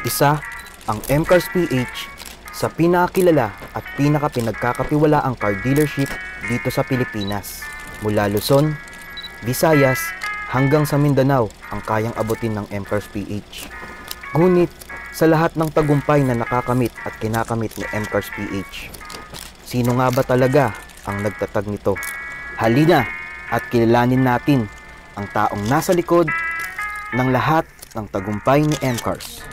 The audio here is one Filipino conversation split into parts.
Isa ang MCARS PH sa pinakakilala at pinakapinagkakatiwalaang car dealership dito sa Pilipinas. Mula Luzon, Visayas hanggang sa Mindanao ang kayang abutin ng MCARS PH. Ngunit sa lahat ng tagumpay na nakakamit at kinakamit ni MCARS PH, sino nga ba talaga ang nagtatag nito? Halina at kilalanin natin ang taong nasa likod ng lahat ng tagumpay ni MCARS.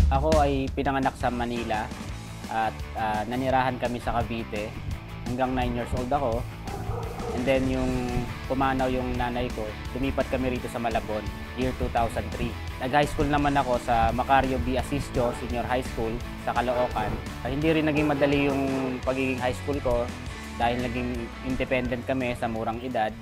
Ako ay pinanganak sa Manila at nanirahan kami sa Cavite hanggang 9 years old ako. And then yung pumanaw yung nanay ko, lumipat kami rito sa Malabon, year 2003. Nag-high school naman ako sa Macario B. Asisio Senior High School sa Caloocan. Hindi rin naging madali yung pagiging high school ko dahil naging independent kami sa murang edad.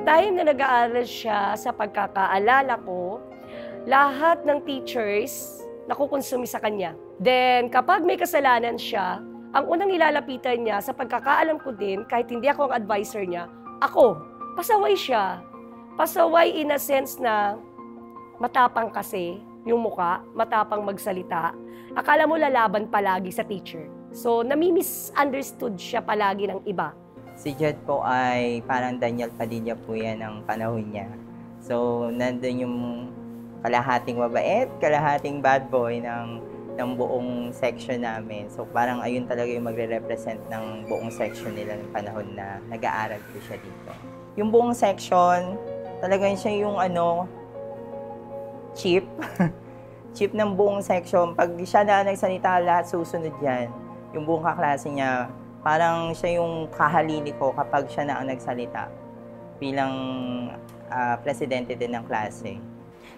Time na nag-aaral siya, sa pagkakaalala ko, lahat ng teachers nakukonsumi sa kanya. Then, kapag may kasalanan siya, ang unang ilalapitan niya, sa pagkakaalam ko din, kahit hindi ako ang advisor niya, ako. Pasaway siya. Pasaway in a sense na matapang kasi yung muka, matapang magsalita. Akala mo lalaban palagi sa teacher. So, nami-misunderstood siya palagi ng iba. Si Jed po ay parang Daniel Padilla po yan ng panahon niya. So, nandun yung kalahating mabait, kalahating bad boy ng buong section namin. So, parang ayun talaga yung magre-represent ng buong section nila ng panahon na nag-aaral po siya dito. Yung buong section, talagang siya yung chief. Chief ng buong section. Pag siya na nagsalita, lahat susunod yan. Yung buong kaklase niya, parang siya yung kahalili ko kapag siya na ang nagsalita bilang presidente din ng klase.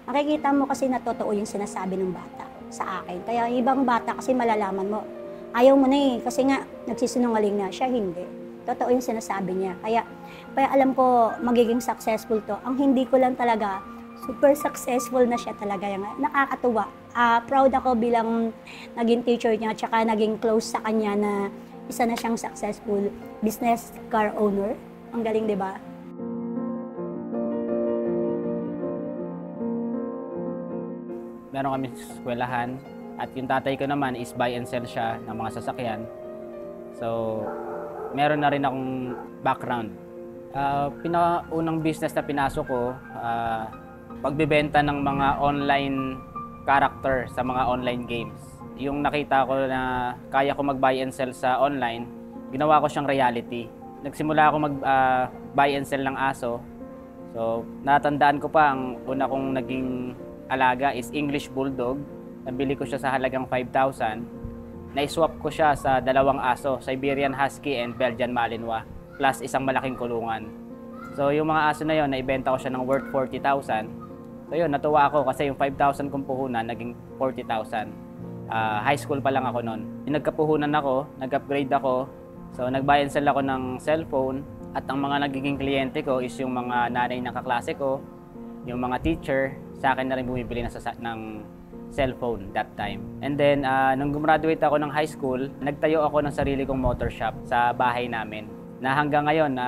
Makikita mo kasi na totoo yung sinasabi ng bata sa akin. Kaya ibang bata kasi malalaman mo, ayaw mo na kasi nga nagsisinungaling na, siya hindi. Totoo yung sinasabi niya. Kaya alam ko magiging successful to. Ang hindi ko lang talaga, super successful na siya talaga. Nakakatuwa. Proud ako bilang naging teacher niya at saka naging close sa kanya na isa na siyang successful business car owner. Ang galing, di ba? Meron kami eskwelahan at yung tatay ko naman is buy and sell siya ng mga sasakyan. So, meron na rin akong background. Pinakaunang business na pinasok ko, pagbebenta ng mga online character sa mga online games. Yung nakita ko na kaya ko mag-buy and sell sa online, ginawa ko siyang reality. Nagsimula ako mag-buy and sell ng aso. So, natandaan ko pa, ang una kong naging alaga is English Bulldog. Nabili ko siya sa halagang 5,000. Na-swap ko siya sa dalawang aso, Siberian Husky and Belgian Malinois, plus isang malaking kulungan. So, yung mga aso na yon, naibenta ko siya ng worth 40,000. So, yun, natuwa ako kasi yung 5,000 kong puhunan, naging 40,000. High school pa lang ako noon. Nagkapuhunan ako, nag-upgrade ako. So, nag-buy and sell ako ng cellphone. At ang mga nagiging kliyente ko is yung mga nanay ng kaklase ko, yung mga teacher, sa akin na rin bumibili ng cellphone that time. And then, nung gumraduate ako ng high school, nagtayo ako ng sarili kong motor shop sa bahay namin. Na hanggang ngayon,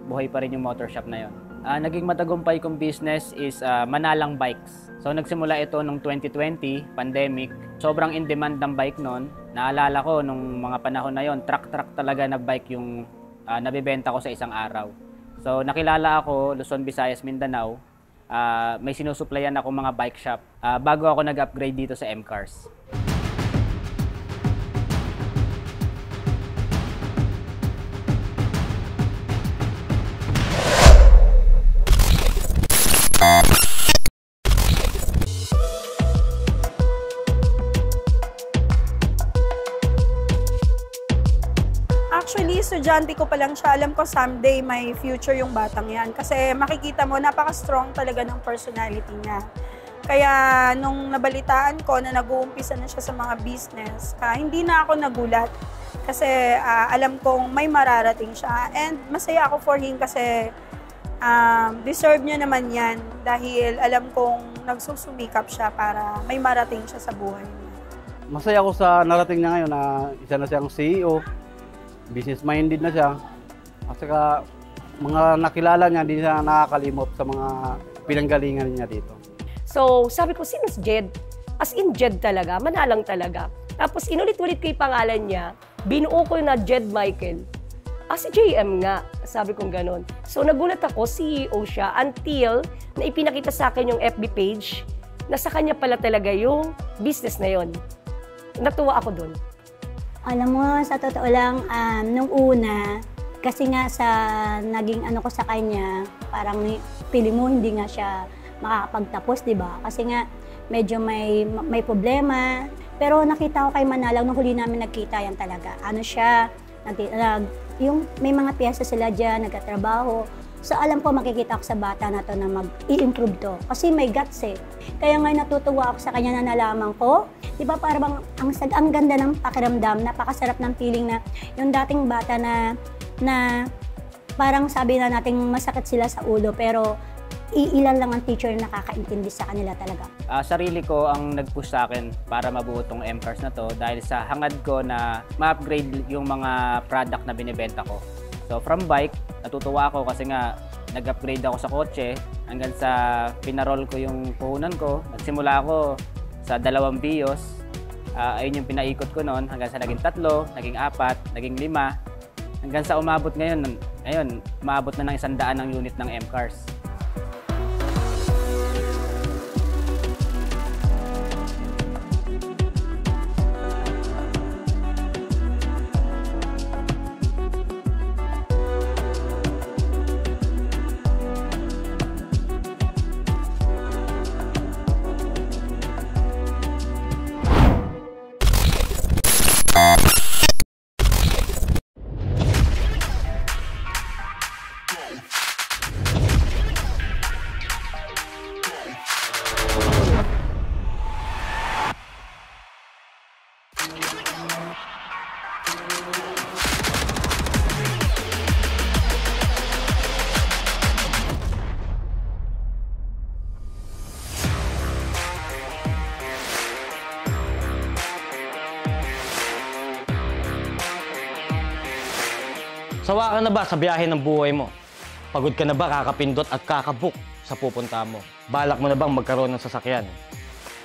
buhay pa rin yung motor shop na yon. Naging matagumpay kong business is Manalang Bikes. So nagsimula ito nung 2020, pandemic. Sobrang in demand ng bike noon. Naalala ko nung mga panahon na yon, truck talaga na bike yung nabibenta ko sa isang araw. So nakilala ako, Luzon, Visayas, Mindanao. May sinusuplayan ako mga bike shop bago ako nag-upgrade dito sa MCARS. estudyante ko pa lang siya, alam ko someday may future yung batang yan. Kasi makikita mo, napaka-strong talaga ng personality niya. Kaya nung nabalitaan ko na nag-uumpisa na siya sa mga business, hindi na ako nagulat. Kasi alam kong may mararating siya. And masaya ako for him kasi deserve niya naman yan. Dahil alam kong nagsusumikap siya para may marating siya sa buhay niya. Masaya ako sa narating niya ngayon na isa na siyang CEO. Business-minded na siya. At saka mga nakilala niya, hindi siya nakakalimot sa mga pinanggalingan niya dito. So, sabi ko, sino si Jed? As in Jed talaga, manalang talaga. Tapos inulit-ulit ko yung pangalan niya, binuo ko na Jed Michael. Si JM nga, sabi kong ganun. So, nagulat ako, CEO siya, until na ipinakita sa akin yung FB page, na sa kanya pala talaga yung business na yon. Natuwa ako dun. Alam mo, sa totoo lang, nung una, kasi nga sa naging ano ko sa kanya, parang pili mo hindi nga siya makakapagtapos, di ba? Kasi nga, medyo may problema. Pero nakita ko kay Manalang, nung huli namin nagkita yan talaga. Ano siya, yung may mga piyesa sila dyan, nagkatrabaho. So alam ko, makikita ko sa bata na to na mag-i-improve to. Kasi may guts eh. Kaya nga natutuwa ako sa kanya na nalaman ko. Di ba parang ang ganda ng pakiramdam, napakasarap ng feeling na yung dating bata na parang sabi na nating masakit sila sa ulo, pero iilan lang ang teacher na nakakaintindi sa kanila talaga. Sarili ko ang nag-push sa akin para mabuo tong MCARS na to dahil sa hangad ko na ma-upgrade yung mga product na binibenta ko. So from bike, natutuwa ako kasi nga nag-upgrade ako sa kotse hanggang sa pinarol ko yung puhunan ko. Nagsimula ako sa 2 BIOS. Ayun yung pinaikot ko noon hanggang sa naging 3, naging 4, naging 5. Hanggang sa umabot ngayon, umabot na ng 100 ang unit ng MCARS. Sawa ka na ba sa biyahe ng buhay mo? Pagod ka na ba kakapindot at kakabook sa pupunta mo? Balak mo na bang magkaroon ng sasakyan?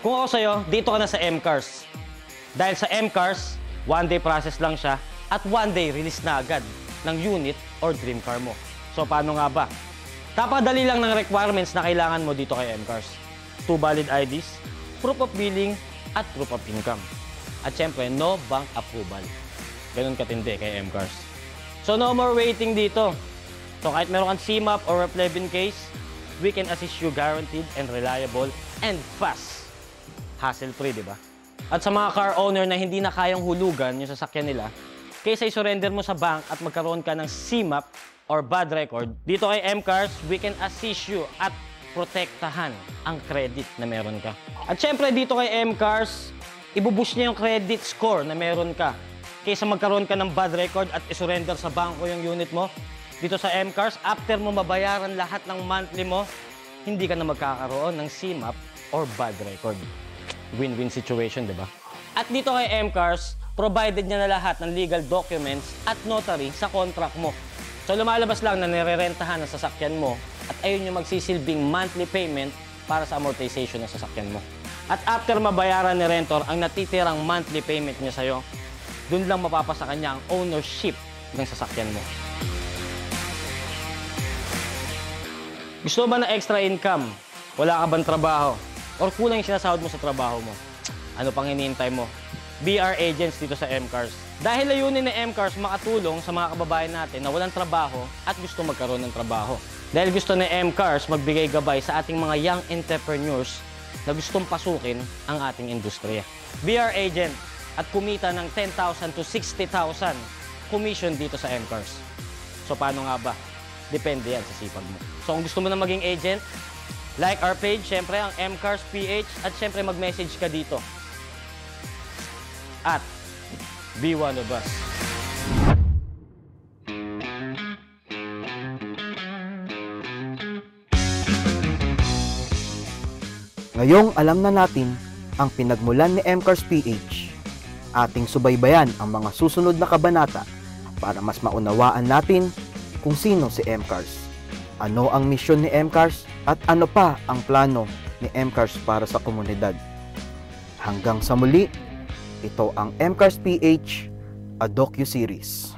Kung ako sa'yo, dito ka na sa MCARS. Dahil sa MCARS, 1-day process lang siya at 1-day release na agad ng unit or dream car mo. So paano nga ba? Tapadali lang ng requirements na kailangan mo dito kay MCARS. 2 valid IDs, proof of billing, at proof of income. At syempre, no bank approval. Ganun katindi kay MCARS. So no more waiting dito. So kahit meron kang CMAP or Replevin case, we can assist you guaranteed and reliable and fast. Hassle-free, di ba? At sa mga car owner na hindi na kayang hulugan yung sasakyan nila, kaysa i-surrender mo sa bank at magkaroon ka ng CMAP or bad record, dito kay MCARS, we can assist you at protektahan ang credit na meron ka. At syempre dito kay MCARS, ibubush niya yung credit score na meron ka. Kaysa magkaroon ka ng bad record at isurrender sa bangko yung unit mo, dito sa MCARS, after mo mabayaran lahat ng monthly mo, hindi ka na magkakaroon ng CMAP or bad record. Win-win situation, di ba? At dito kay MCARS, provided niya na lahat ng legal documents at notary sa contract mo. So lumalabas lang na nirerentahan ang sasakyan mo at ayun yung magsisilbing monthly payment para sa amortization ng sasakyan mo. At after mabayaran ni rentor ang natitirang monthly payment niya sa'yo, doon lang mapapasa kanya ang ownership ng sasakyan mo. Gusto ba na extra income? Wala ka bang trabaho? Or kulang yung sinasahod mo sa trabaho mo? Ano pang hinihintay mo? BR agents dito sa MCARS. Dahil layunin ng MCARS makatulong sa mga kababayan natin na walang trabaho at gusto magkaroon ng trabaho. Dahil gusto ng MCARS magbigay gabay sa ating mga young entrepreneurs na gustong pasukin ang ating industriya. BR agent at kumita ng 10,000 to 60,000 commission dito sa MCARS. So paano nga ba? Depende yan sa sipag mo. So kung gusto mo na maging agent, like our page, syempre ang MCARS PH, at syempre mag-message ka dito. At be one of us. Ngayong alam na natin ang pinagmulan ni MCARS PH, ating subaybayan ang mga susunod na kabanata para mas maunawaan natin kung sino si MCARS, ano ang misyon ni MCARS at ano pa ang plano ni MCARS para sa komunidad. Hanggang sa muli, ito ang MCARS PH, a docu-series.